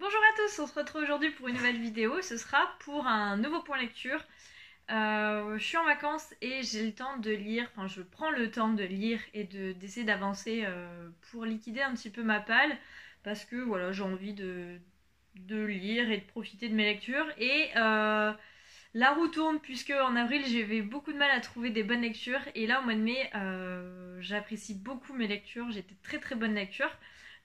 Bonjour à tous, on se retrouve aujourd'hui pour une nouvelle vidéo. Ce sera pour un nouveau point lecture. Je suis en vacances et j'ai le temps de lire, enfin je prends le temps de lire et d'essayer d'avancer pour liquider un petit peu ma palle parce que voilà, j'ai envie de lire et de profiter de mes lectures. Et la roue tourne puisque en avril j'avais beaucoup de mal à trouver des bonnes lectures et là au mois de mai j'apprécie beaucoup mes lectures, j'ai des très très bonnes lectures.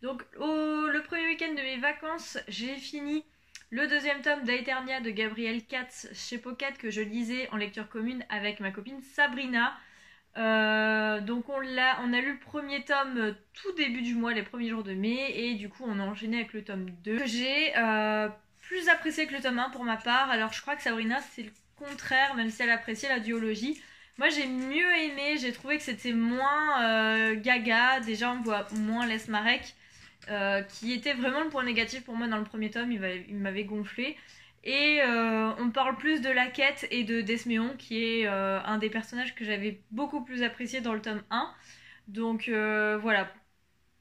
Donc le premier week-end de mes vacances, j'ai fini le deuxième tome d'Aeternia de Gabriel Katz chez Pocket que je lisais en lecture commune avec ma copine Sabrina. Donc on a lu le premier tome tout début du mois, les premiers jours de mai, et du coup on a enchaîné avec le tome 2 que j'ai plus apprécié que le tome 1 pour ma part. Alors je crois que Sabrina c'est le contraire, même si elle appréciait la duologie. Moi j'ai mieux aimé, j'ai trouvé que c'était moins gaga. Déjà on voit moins Les Marek, qui était vraiment le point négatif pour moi dans le premier tome, il m'avait gonflé. Et on parle plus de la quête et de Desméon, qui est un des personnages que j'avais beaucoup plus apprécié dans le tome 1. Donc voilà,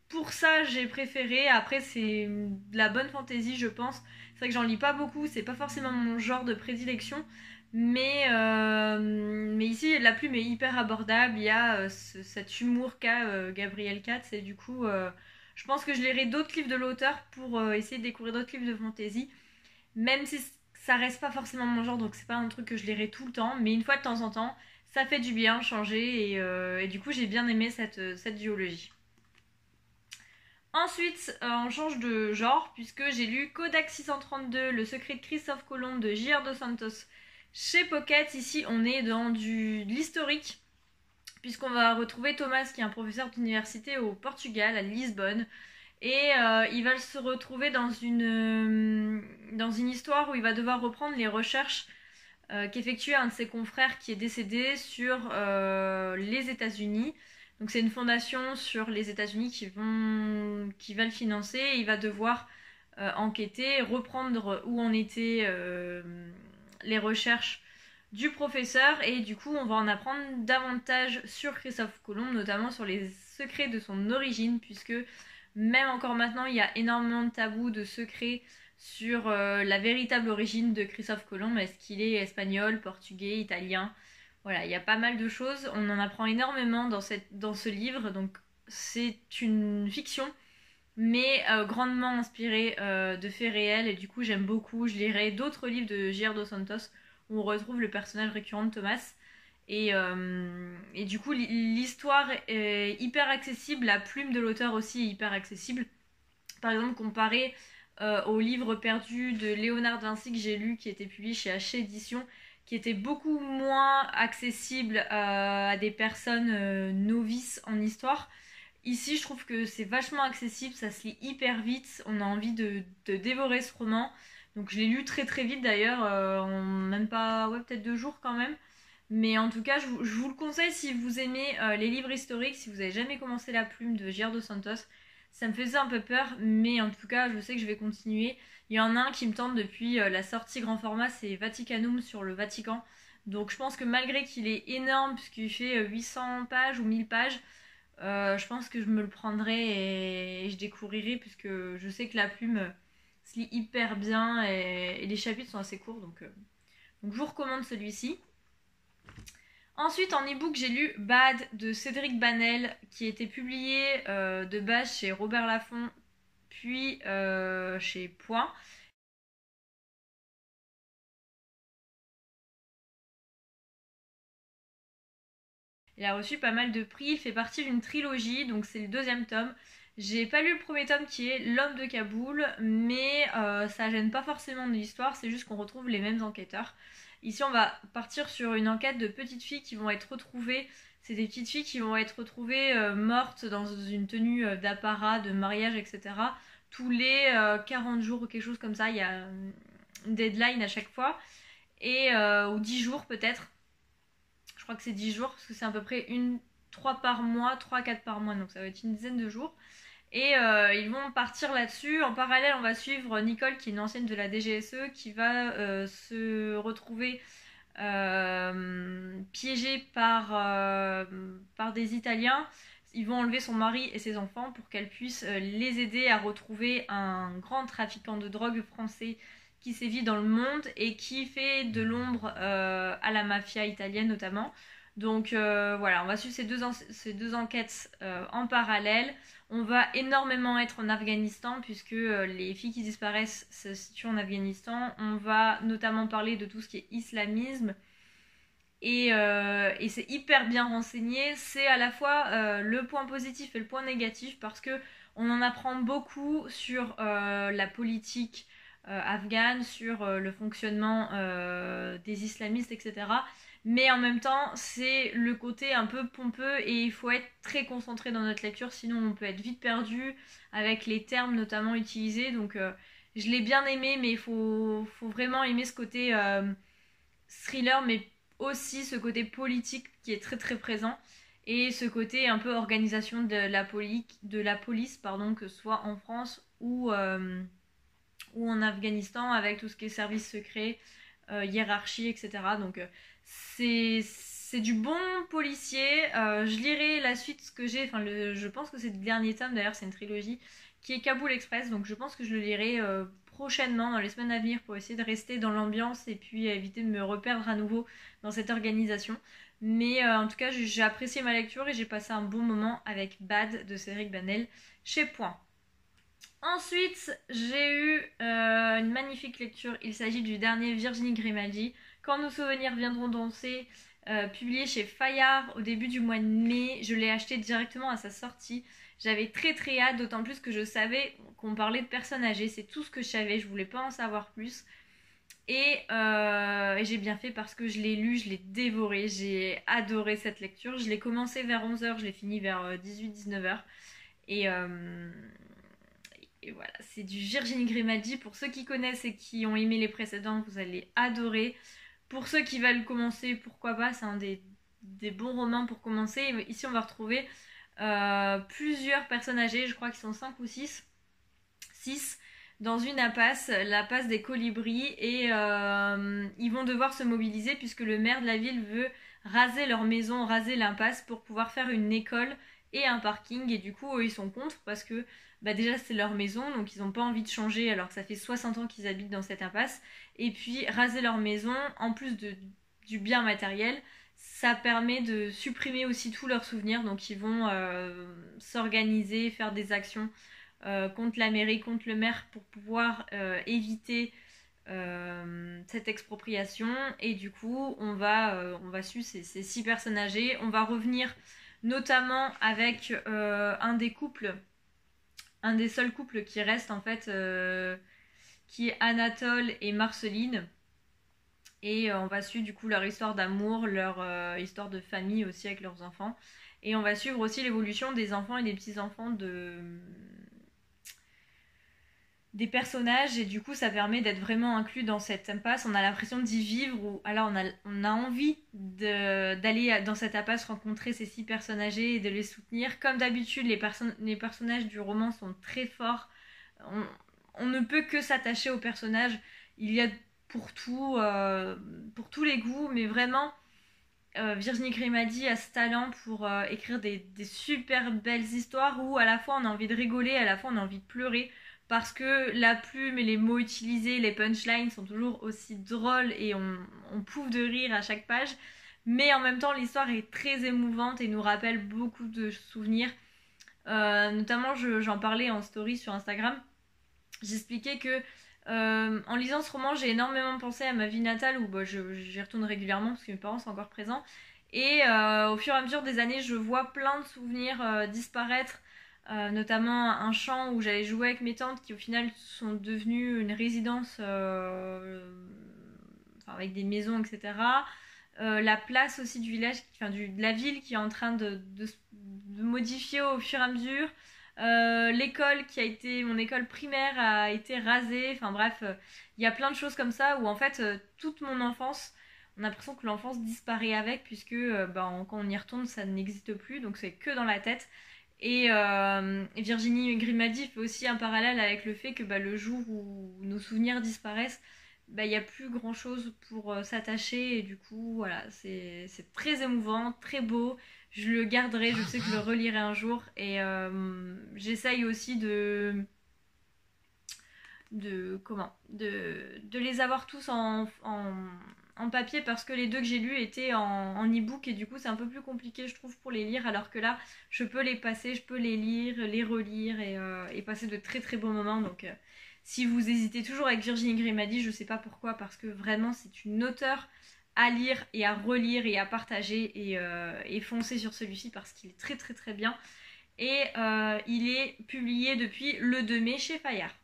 pour ça j'ai préféré. Après c'est de la bonne fantaisie je pense. C'est vrai que j'en lis pas beaucoup, c'est pas forcément mon genre de prédilection. Mais ici la plume est hyper abordable, il y a cet humour qu'a Gabriel Katz et du coup je pense que je lirai d'autres livres de l'auteur pour essayer de découvrir d'autres livres de fantasy. Même si ça reste pas forcément mon genre, donc c'est pas un truc que je lirai tout le temps, mais une fois de temps en temps, ça fait du bien changer et du coup j'ai bien aimé cette duologie. Ensuite, on change de genre puisque j'ai lu Kodak 632, Le secret de Christophe Colomb de J.R. Dos Santos chez Pocket. Ici, on est dans de l'historique puisqu'on va retrouver Thomas qui est un professeur d'université au Portugal, à Lisbonne. Et il va se retrouver dans une histoire où il va devoir reprendre les recherches qu'effectuait un de ses confrères qui est décédé sur les États-Unis. Donc c'est une fondation sur les États-Unis qui va le financer. Et il va devoir enquêter, reprendre où en étaient les recherches du professeur. Et du coup, on va en apprendre davantage sur Christophe Colomb, notamment sur les secrets de son origine, puisque même encore maintenant, il y a énormément de tabous, de secrets sur la véritable origine de Christophe Colomb. Est-ce qu'il est espagnol, portugais, italien? Voilà, il y a pas mal de choses. On en apprend énormément dans ce livre. Donc c'est une fiction, mais grandement inspirée de faits réels. Et du coup, j'aime beaucoup. Je lirai d'autres livres de J.R. Dos Santos où on retrouve le personnage récurrent de Thomas. Et du coup, l'histoire est hyper accessible. La plume de l'auteur aussi est hyper accessible. Par exemple, comparé au livre perdu de Léonard de Vinci que j'ai lu, qui était publié chez Hachette Éditions, qui était beaucoup moins accessible à des personnes novices en histoire. Ici, je trouve que c'est vachement accessible, ça se lit hyper vite, on a envie de dévorer ce roman. Donc je l'ai lu très très vite d'ailleurs, en même pas, ouais, peut-être 2 jours quand même. Mais en tout cas, je vous le conseille si vous aimez les livres historiques, si vous avez jamais commencé La Plume de J.R. Dos Santos. Ça me faisait un peu peur, mais en tout cas, je sais que je vais continuer. Il y en a un qui me tente depuis la sortie grand format, c'est Vaticanum sur le Vatican. Donc je pense que malgré qu'il est énorme, puisqu'il fait 800 pages ou 1000 pages, je pense que je me le prendrai et je découvrirai, puisque je sais que La Plume se lit hyper bien et les chapitres sont assez courts. Donc je vous recommande celui-ci. Ensuite, en e-book, j'ai lu Bad de Cédric Banel, qui était publié de base chez Robert Laffont, puis chez Point. Il a reçu pas mal de prix, il fait partie d'une trilogie, donc c'est le deuxième tome. J'ai pas lu le premier tome qui est L'homme de Kaboul, mais ça gêne pas forcément de l'histoire, c'est juste qu'on retrouve les mêmes enquêteurs. Ici, on va partir sur une enquête de petites filles qui vont être retrouvées. C'est des petites filles qui vont être retrouvées mortes dans une tenue d'apparat, de mariage, etc. Tous les 40 jours ou quelque chose comme ça. Il y a une deadline à chaque fois. Ou 10 jours peut-être. Je crois que c'est 10 jours parce que c'est à peu près 3 par mois, 3-4 par mois. Donc ça va être une dizaine de jours. Et ils vont partir là-dessus. En parallèle, on va suivre Nicole, qui est une ancienne de la DGSE, qui va se retrouver piégée par des Italiens. ils vont enlever son mari et ses enfants pour qu'elle puisse les aider à retrouver un grand trafiquant de drogue français qui sévit dans le monde et qui fait de l'ombre à la mafia italienne notamment. Donc voilà, on va suivre ces deux enquêtes en parallèle. On va énormément être en Afghanistan puisque les filles qui disparaissent se situent en Afghanistan. On va notamment parler de tout ce qui est islamisme. Et c'est hyper bien renseigné. C'est à la fois le point positif et le point négatif parce que on en apprend beaucoup sur la politique afghane, sur le fonctionnement des islamistes, etc. Mais en même temps, c'est le côté un peu pompeux et il faut être très concentré dans notre lecture, sinon on peut être vite perdu avec les termes notamment utilisés. Donc je l'ai bien aimé, mais faut vraiment aimer ce côté thriller, mais aussi ce côté politique qui est très très présent et ce côté un peu organisation de la police pardon, que ce soit en France ou en Afghanistan avec tout ce qui est service secret, hiérarchie, etc. Donc c'est du bon policier. Je lirai la suite ce que j'ai, enfin je pense que c'est le dernier tome d'ailleurs, c'est une trilogie qui est Kaboul Express, donc je pense que je le lirai prochainement dans les semaines à venir pour essayer de rester dans l'ambiance et puis éviter de me reperdre à nouveau dans cette organisation. Mais en tout cas j'ai apprécié ma lecture et j'ai passé un bon moment avec Bad de Cédric Banel chez Point. Ensuite, j'ai eu une magnifique lecture. Il s'agit du dernier Virginie Grimaldi, Quand nos souvenirs viendront danser, publié chez Fayard au début du mois de mai. Je l'ai acheté directement à sa sortie. J'avais très très hâte, d'autant plus que je savais qu'on parlait de personnes âgées. C'est tout ce que je savais, je voulais pas en savoir plus. Et j'ai bien fait parce que je l'ai lu, je l'ai dévoré. J'ai adoré cette lecture. Je l'ai commencé vers 11h, je l'ai fini vers 18-19h. Et voilà, c'est du Virginie Grimaldi. Pour ceux qui connaissent et qui ont aimé les précédents, vous allez adorer. Pour ceux qui veulent commencer, pourquoi pas, c'est un des bons romans pour commencer. Et ici, on va retrouver plusieurs personnes âgées, je crois qu'ils sont 5 ou 6 dans une impasse, l'impasse des Colibris. Et ils vont devoir se mobiliser puisque le maire de la ville veut raser leur maison, raser l'impasse pour pouvoir faire une école et un parking. Et du coup, eux, ils sont contre parce que déjà c'est leur maison, donc ils n'ont pas envie de changer alors que ça fait 60 ans qu'ils habitent dans cette impasse. Et puis raser leur maison, en plus du bien matériel, ça permet de supprimer aussi tous leurs souvenirs. Donc ils vont s'organiser, faire des actions contre la mairie, contre le maire pour pouvoir éviter cette expropriation. Et du coup on va suivre ces 6 personnes âgées. On va revenir notamment avec un des seuls couples qui reste en fait, qui est Anatole et Marceline. Et on va suivre du coup leur histoire d'amour, leur histoire de famille aussi avec leurs enfants. Et on va suivre aussi l'évolution des enfants et des petits-enfants des personnages. Et du coup ça permet d'être vraiment inclus dans cette impasse. On a l'impression d'y vivre, ou alors on a envie d'aller dans cette impasse, rencontrer ces 6 personnes âgées et de les soutenir. Comme d'habitude, les personnages du roman sont très forts. On ne peut que s'attacher aux personnages. Il y a pour tout, pour tous les goûts, mais vraiment Virginie Grimaldi a ce talent pour écrire des super belles histoires où à la fois on a envie de rigoler, à la fois on a envie de pleurer, parce que la plume et les mots utilisés, les punchlines sont toujours aussi drôles et on pouffe de rire à chaque page. Mais en même temps, l'histoire est très émouvante et nous rappelle beaucoup de souvenirs. Notamment, j'en parlais en story sur Instagram. J'expliquais que en lisant ce roman, j'ai énormément pensé à ma vie natale où j'y retourne régulièrement parce que mes parents sont encore présents. Et au fur et à mesure des années, je vois plein de souvenirs disparaître. Notamment un champ où j'allais jouer avec mes tantes qui au final sont devenues une résidence avec des maisons, etc. La place aussi du village, de la ville qui est en train de modifier au fur et à mesure. L'école mon école primaire a été rasée. Enfin bref, il y a plein de choses comme ça où en fait toute mon enfance, on a l'impression que l'enfance disparaît avec puisque quand on y retourne ça n'existe plus, donc c'est que dans la tête. Et Virginie Grimaldi fait aussi un parallèle avec le fait que le jour où nos souvenirs disparaissent, il n'y a plus grand chose pour s'attacher. Et du coup, voilà, c'est très émouvant, très beau. je le garderai, je sais que je le relirai un jour. Et j'essaye aussi de les avoir tous en papier parce que les deux que j'ai lus étaient en e-book et du coup c'est un peu plus compliqué je trouve pour les lire alors que là je peux les passer, je peux les lire, les relire et passer de très très bons moments donc si vous hésitez toujours avec Virginie Grimaldi, je sais pas pourquoi parce que vraiment c'est une auteure à lire et à relire et à partager et foncer sur celui-ci parce qu'il est très très très bien et il est publié depuis le 2 mai chez Fayard.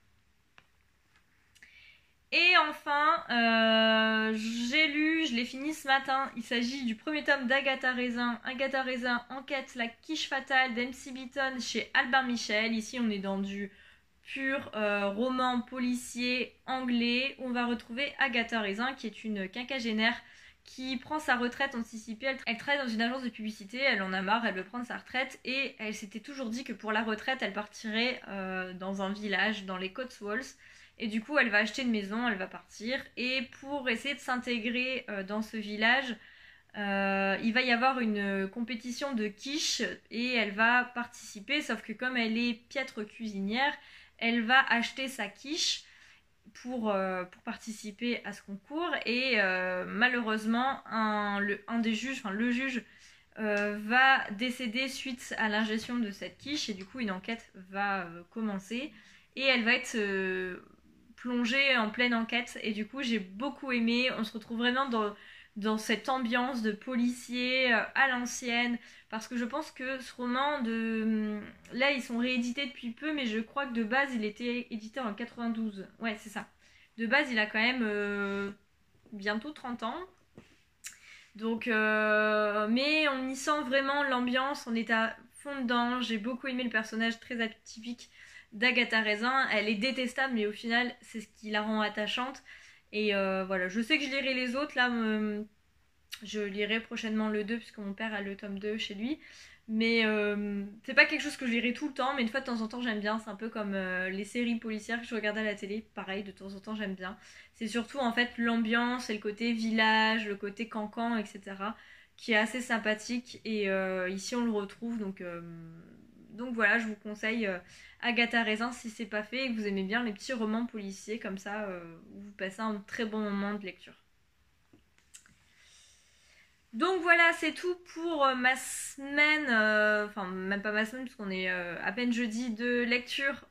Et enfin, j'ai lu, je l'ai fini ce matin, il s'agit du premier tome d'Agatha Raisin. Agatha Raisin enquête la quiche fatale d'M.C. Beaton chez Albin Michel. Ici, on est dans du pur roman policier anglais où on va retrouver Agatha Raisin qui est une quinquagénaire qui prend sa retraite anticipée. Elle travaille dans une agence de publicité, elle en a marre, elle veut prendre sa retraite et elle s'était toujours dit que pour la retraite, elle partirait dans un village, dans les Cotswolds. Et du coup, elle va acheter une maison, elle va partir. Et pour essayer de s'intégrer dans ce village, il va y avoir une compétition de quiche et elle va participer. Sauf que comme elle est piètre cuisinière, elle va acheter sa quiche pour participer à ce concours. Et malheureusement, un des juges, enfin le juge, va décéder suite à l'ingestion de cette quiche. Et du coup, une enquête va commencer. Et elle va être plongée en pleine enquête et du coup j'ai beaucoup aimé, on se retrouve vraiment dans cette ambiance de policier à l'ancienne parce que je pense que ce roman là ils sont réédités depuis peu mais je crois que de base il était édité en 92, ouais c'est ça, de base il a quand même bientôt 30 ans donc mais on y sent vraiment l'ambiance, on est à fond dedans, j'ai beaucoup aimé le personnage très atypique d'Agatha Raisin, elle est détestable mais au final c'est ce qui la rend attachante et voilà, je sais que je lirai les autres là, je lirai prochainement le 2 puisque mon père a le tome 2 chez lui mais c'est pas quelque chose que je lirai tout le temps mais une fois de temps en temps j'aime bien, c'est un peu comme les séries policières que je regarde à la télé, pareil de temps en temps j'aime bien, c'est surtout en fait l'ambiance et le côté village, le côté cancan etc qui est assez sympathique et ici on le retrouve donc voilà, je vous conseille Agatha Raisin si c'est pas fait et que vous aimez bien les petits romans policiers comme ça, où vous passez un très bon moment de lecture. Donc voilà, c'est tout pour ma semaine, enfin même pas ma semaine puisqu'on est à peine jeudi de lecture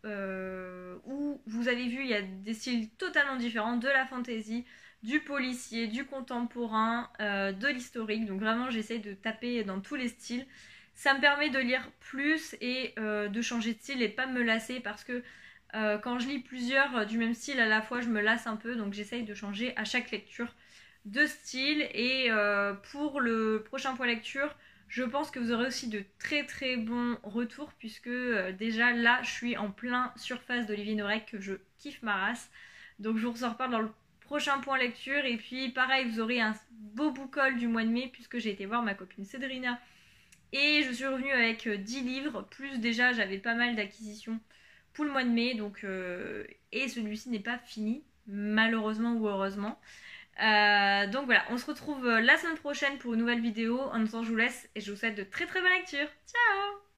où vous avez vu il y a des styles totalement différents, de la fantasy, du policier, du contemporain, de l'historique, donc vraiment j'essaye de taper dans tous les styles. Ça me permet de lire plus et de changer de style et de pas me lasser parce que quand je lis plusieurs du même style à la fois je me lasse un peu donc j'essaye de changer à chaque lecture de style et pour le prochain point lecture je pense que vous aurez aussi de très très bons retours puisque déjà là je suis en plein surface d'Olivier Norek que je kiffe ma race donc je vous en reparle dans le prochain point lecture et puis pareil vous aurez un beau book haul du mois de mai puisque j'ai été voir ma copine Cédrina et je suis revenue avec 10 livres, plus déjà j'avais pas mal d'acquisitions pour le mois de mai, donc, et celui-ci n'est pas fini, malheureusement ou heureusement. Donc voilà, on se retrouve la semaine prochaine pour une nouvelle vidéo. En attendant, je vous laisse et je vous souhaite de très très bonnes lectures. Ciao!